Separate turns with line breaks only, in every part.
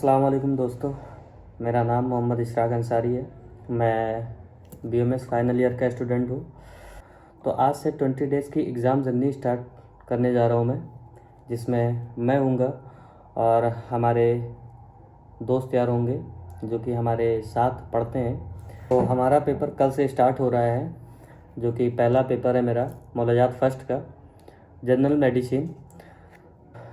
अस्सलाम वालेकुम दोस्तों, मेरा नाम मोहम्मद इशराक अंसारी है। मैं BMS फाइनल ईयर का स्टूडेंट हूँ। तो आज से 20 डेज़ की एग्ज़ाम जर्नी स्टार्ट करने जा रहा हूँ मैं, जिसमें मैं हूँगा और हमारे दोस्त यार होंगे जो कि हमारे साथ पढ़ते हैं। तो हमारा पेपर कल से स्टार्ट हो रहा है, जो कि पहला पेपर है मेरा मौलूदात फर्स्ट का, जनरल मेडिसिन।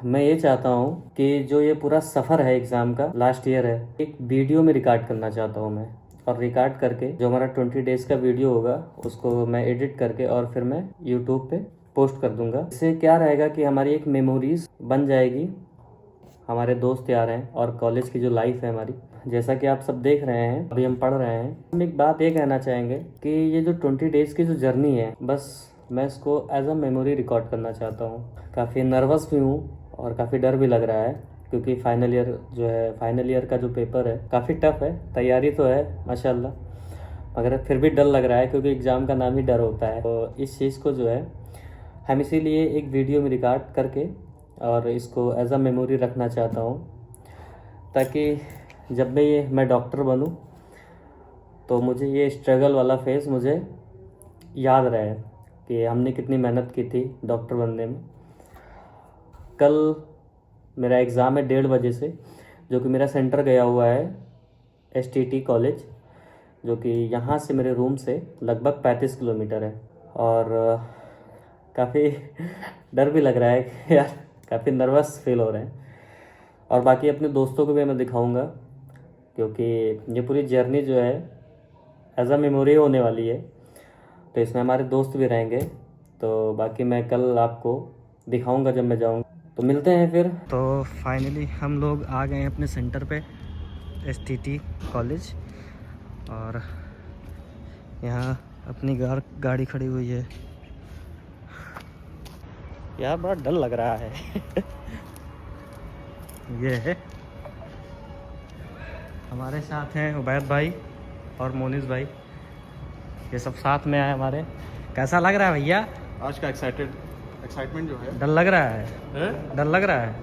मैं ये चाहता हूँ कि जो ये पूरा सफ़र है एग्ज़ाम का, लास्ट ईयर है, एक वीडियो में रिकॉर्ड करना चाहता हूँ मैं। और रिकॉर्ड करके जो हमारा 20 डेज़ का वीडियो होगा उसको मैं एडिट करके और फिर मैं यूट्यूब पे पोस्ट कर दूँगा। इससे क्या रहेगा कि हमारी एक मेमोरीज बन जाएगी। हमारे दोस्त यार हैं और कॉलेज की जो लाइफ है हमारी, जैसा कि आप सब देख रहे हैं, अभी हम पढ़ रहे हैं। हम एक बात ये कहना चाहेंगे कि ये जो 20 डेज़ की जो जर्नी है, बस मैं इसको एज अ मेमोरी रिकॉर्ड करना चाहता हूँ। काफ़ी नर्वस भी हूँ और काफ़ी डर भी लग रहा है, क्योंकि फाइनल ईयर का जो पेपर है काफ़ी टफ है। तैयारी तो है माशाल्लाह, मगर फिर भी डर लग रहा है, क्योंकि एग्ज़ाम का नाम ही डर होता है। तो इस चीज़ को जो है हम इसीलिए एक वीडियो में रिकॉर्ड करके और इसको एज अ मेमोरी रखना चाहता हूँ, ताकि जब मैं डॉक्टर बनूँ तो मुझे ये स्ट्रगल वाला फेज़ मुझे याद रहे कि हमने कितनी मेहनत की थी डॉक्टर बनने में। कल मेरा एग्ज़ाम है 1:30 बजे से, जो कि मेरा सेंटर गया हुआ है STT कॉलेज, जो कि यहाँ से मेरे रूम से लगभग 35 किलोमीटर है। और काफ़ी डर भी लग रहा है कि यार, काफ़ी नर्वस फील हो रहे हैं। और बाकी अपने दोस्तों को भी मैं दिखाऊंगा, क्योंकि ये पूरी जर्नी जो है एज अ मेमोरी होने वाली है। तो इसमें हमारे दोस्त भी रहेंगे। तो बाकी मैं कल आपको दिखाऊंगा जब मैं जाऊँगा। तो मिलते हैं फिर। तो फाइनली हम लोग आ गए हैं अपने सेंटर पे, STT कॉलेज। और यहाँ अपनी गाड़ी खड़ी हुई है। यार बड़ा डर लग रहा है। ये है, हमारे साथ हैं उबैद भाई और मोनिस भाई, ये सब साथ में आए हमारे। कैसा लग रहा है भैया
आज का एक्साइटमेंट जो है?
डर लग रहा है? डर लग रहा है?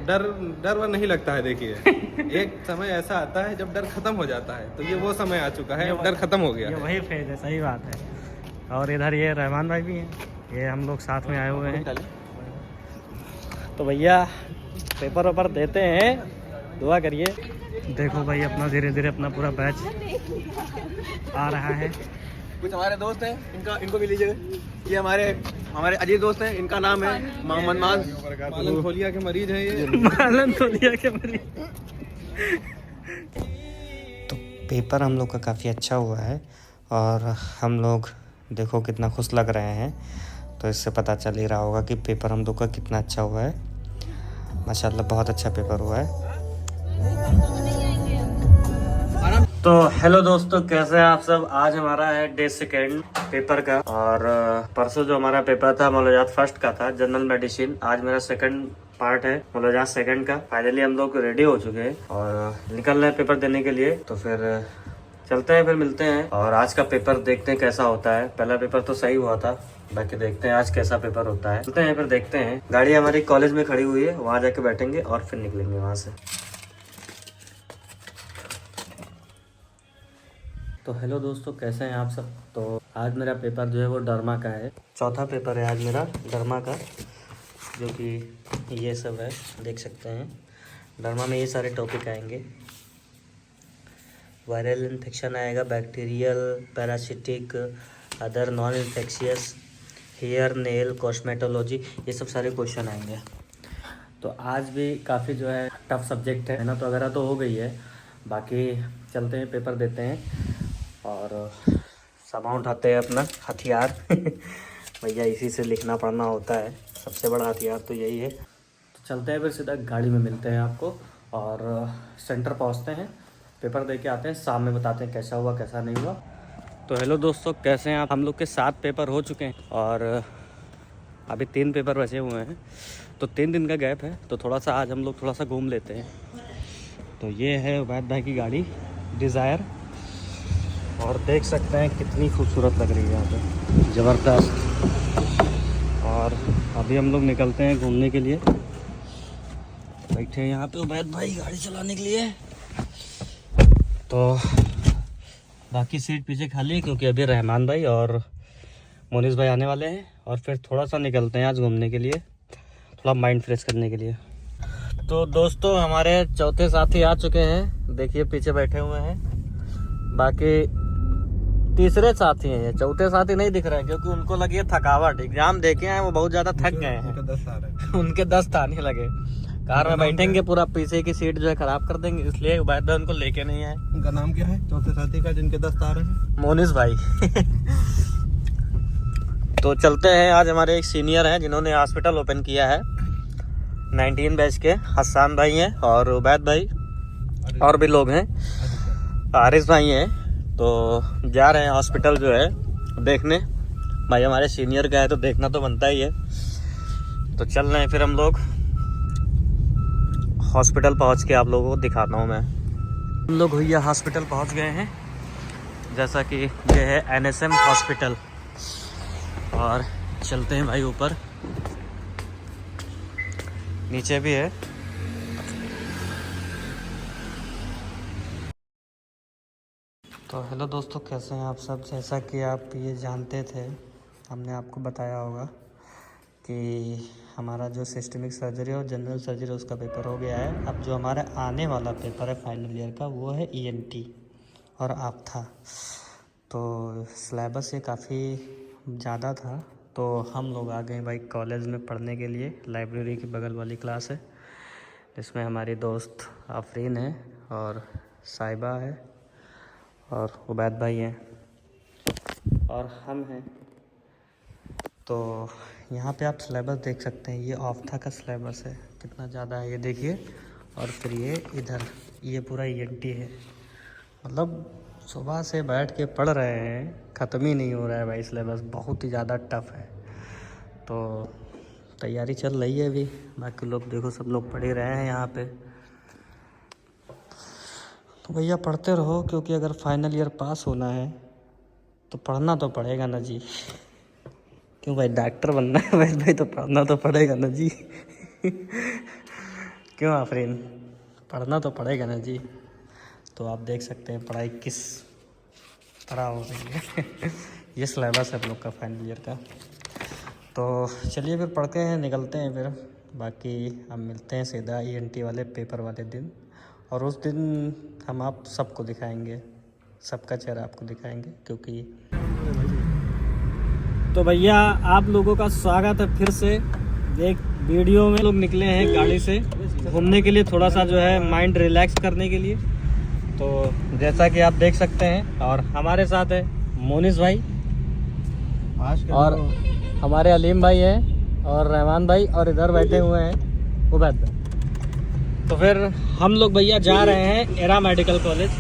डर नहीं लगता है। देखिए एक समय ऐसा आता है जब डर खत्म हो जाता है, तो ये वो समय आ चुका है, अब डर खत्म हो गया
ये
है।
वही फेज है, सही बात है। और इधर ये रहमान भाई भी हैं, ये हम लोग साथ में आए हुए हैं। तो भैया पेपर वेपर देते हैं, दुआ करिए। देखो भाई, अपना धीरे धीरे अपना पूरा बैच आ रहा है।
कुछ हमारे दोस्त हैं, इनको भी लीजिएगा। ये हमारे अजीज दोस्त हैं, इनका नाम है मोहम्मद मालन के मरीज हैं ये।
मालन तोलिया के मरीज। तो पेपर हम लोग का काफ़ी अच्छा हुआ है और हम लोग देखो कितना खुश लग रहे हैं। तो इससे पता चल ही रहा होगा कि पेपर हम लोग का कितना अच्छा हुआ है। माशाल्लाह बहुत अच्छा पेपर हुआ है। तो हेलो दोस्तों, कैसे हैं आप सब। आज हमारा है डे 2 पेपर का, और परसों जो हमारा पेपर था मौलूदात फर्स्ट का था, जनरल मेडिसिन। आज मेरा 2nd पार्ट है मौलूदात 2nd का। फाइनली हम लोग रेडी हो चुके हैं और निकल रहे हैं पेपर देने के लिए। तो फिर चलते हैं, फिर मिलते हैं और आज का पेपर देखते हैं कैसा होता है। पहला पेपर तो सही हुआ था, बाकी देखते हैं आज कैसा पेपर होता है। चलते हैं, फिर देखते हैं। गाड़ी हमारी कॉलेज में खड़ी हुई है, वहाँ जाके बैठेंगे और फिर निकलेंगे वहाँ से। तो हेलो दोस्तों, कैसे हैं आप सब। तो आज मेरा पेपर जो है वो डरमा का है। चौथा पेपर है आज मेरा डरमा का, जो कि ये सब है, देख सकते हैं। डरमा में ये सारे टॉपिक आएंगे। वायरल इन्फेक्शन आएगा, bacterial, parasitic, other non infectious, hair nail, cosmetology, ये सब सारे क्वेश्चन आएंगे। तो आज भी काफ़ी जो है टफ सब्जेक्ट है ना, तो वगैरह तो हो गई है। बाकी चलते हैं, पेपर देते हैं और सामान उठाते हैं अपना हथियार। भैया इसी से लिखना पढ़ना होता है, सबसे बड़ा हथियार तो यही है। तो चलते हैं, फिर सीधा गाड़ी में मिलते हैं आपको और सेंटर पहुंचते हैं, पेपर दे के आते हैं। शाम में बताते हैं कैसा हुआ कैसा नहीं हुआ। तो हेलो दोस्तों, कैसे हैं आप। हम लोग के 7 पेपर हो चुके हैं और अभी 3 पेपर बचे हुए हैं। तो 3 दिन का गैप है, तो थोड़ा सा आज हम लोग थोड़ा सा घूम लेते हैं। तो ये है उबैद भाई की गाड़ी डिज़ायर, और देख सकते हैं कितनी खूबसूरत लग रही है यहाँ पे, ज़बरदस्त। और अभी हम लोग निकलते हैं घूमने के लिए। बैठे हैं यहाँ पे उबैद भाई गाड़ी चलाने के लिए। तो बाकी सीट पीछे खाली है क्योंकि अभी रहमान भाई और मोनिस भाई आने वाले हैं और फिर थोड़ा सा निकलते हैं आज घूमने के लिए, थोड़ा माइंड फ्रेश करने के लिए। तो दोस्तों हमारे चौथे साथी आ चुके हैं, देखिए पीछे बैठे हुए हैं। बाकी तीसरे साथी हैं, ये चौथे साथी नहीं दिख रहे हैं क्योंकि उनको लगी है थकावट, एग्जाम देके हैं वो बहुत ज्यादा थक गए हैं। उनके 10 आने लगे, कार में बैठेंगे पूरा पीछे की सीट जो है खराब कर देंगे, इसलिए उबैद भाई उनको लेके नहीं आए।
उनका नाम क्या है चौथे साथी का जिनके 10 तार हैं?
मोनिस भाई। तो चलते हैं, आज हमारे एक सीनियर हैं जिन्होंने हॉस्पिटल ओपन किया है, 19 बैच के हसन भाई हैं और उबैद भाई और भी लोग हैं, आरिस भाई हैं। तो जा रहे हैं हॉस्पिटल जो है देखने, भाई हमारे सीनियर का है तो देखना तो बनता ही है। तो चल रहे हैं फिर हम लोग हॉस्पिटल पहुंच के आप लोगों को दिखाता हूं मैं। हम लोग भैया हॉस्पिटल पहुंच गए हैं, जैसा कि ये है NSM हॉस्पिटल, और चलते हैं भाई ऊपर, नीचे भी है। तो हेलो दोस्तों, कैसे हैं आप सब। जैसा कि आप ये जानते थे, हमने आपको बताया होगा कि हमारा जो सिस्टमिक सर्जरी और जनरल सर्जरी उसका पेपर हो गया है। अब जो हमारा आने वाला पेपर है फाइनल ईयर का वो है ENT और आप्था। तो सिलेबस ये काफ़ी ज़्यादा था, तो हम लोग आ गए भाई कॉलेज में पढ़ने के लिए। लाइब्रेरी की बगल वाली क्लास है, इसमें हमारी दोस्त आफरीन है और साहिबा है और उबैद भाई हैं और हम हैं। तो यहाँ पे आप सिलेबस देख सकते हैं, ये आप्था का सिलेबस है, कितना ज़्यादा है ये देखिए। और फिर ये इधर ये पूरा ENT है, मतलब सुबह से बैठ के पढ़ रहे हैं, ख़त्म ही नहीं हो रहा है भाई सिलेबस, बहुत ही ज़्यादा टफ है। तो तैयारी चल रही है अभी, बाकी लोग देखो सब लोग पढ़ ही रहे हैं यहाँ पे। तो भैया पढ़ते रहो, क्योंकि अगर फाइनल ईयर पास होना है तो पढ़ना तो पड़ेगा ना जी। क्यों भाई, डॉक्टर बनना है भाई तो पढ़ना तो पड़ेगा ना जी। क्यों आफरीन, पढ़ना तो पड़ेगा ना जी। तो आप देख सकते हैं पढ़ाई किस तरह हो रही है। ये सिलेबस है हम लोग का फाइनल ईयर का। तो चलिए फिर पढ़ते हैं, निकलते हैं फिर। बाकी हम मिलते हैं सीधा ENT वाले पेपर वाले दिन, और उस दिन हम आप सबको दिखाएंगे, सबका चेहरा आपको दिखाएंगे। क्योंकि तो भैया आप लोगों का स्वागत है फिर से एक वीडियो में। लोग निकले हैं गाड़ी से घूमने के लिए, थोड़ा सा जो है माइंड रिलैक्स करने के लिए। तो जैसा कि आप देख सकते हैं, और हमारे साथ है मोनिस भाई और हमारे अलीम भाई हैं और रहमान भाई, और इधर बैठे हुए हैं उबैद भाई। तो फिर हम लोग भैया जा रहे हैं era medical college,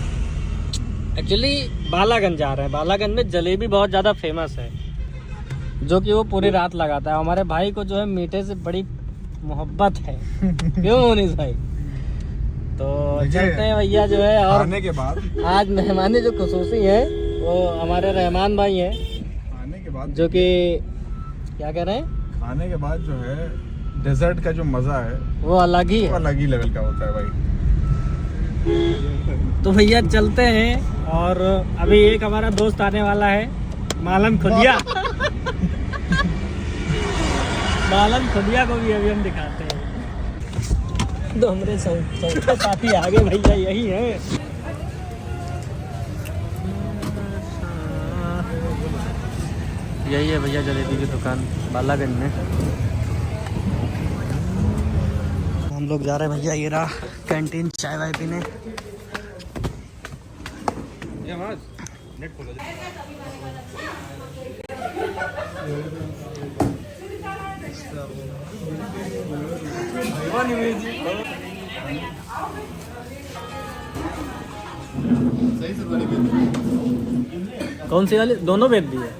actually Balaganj जा रहे हैं। बालागंज में जलेबी बहुत ज़्यादा फेमस है, जो कि वो पूरी रात लगाता है। हमारे भाई को जो है मीठे से बड़ी मोहब्बत है। क्यों मोनिस भाई। तो चलते हैं भैया जो है। और
आने के बाद
आज मेहमानी जो खुसूसी है वो हमारे रहमान भाई हैं,
आने के बाद
जो कि क्या कह रहे हैं,
आने के बाद जो है डेजर्ट का जो मजा है
वो अलग ही है,
अलग ही लेवल का होता है भाई।
तो भैया चलते हैं। और अभी एक हमारा दोस्त आने वाला है, मालन खुदिया। मालन खुदिया को भी अभी हम दिखाते हैं। तो हमारे साथी आगे भैया यही है। यही है भैया जलेबी की दुकान बालागंज में। हम लोग जा रहे हैं भैया ये रहा कैंटीन चाय वाय पीने। नेट खोलो। कौन सी वाली, दोनों बेच दी है।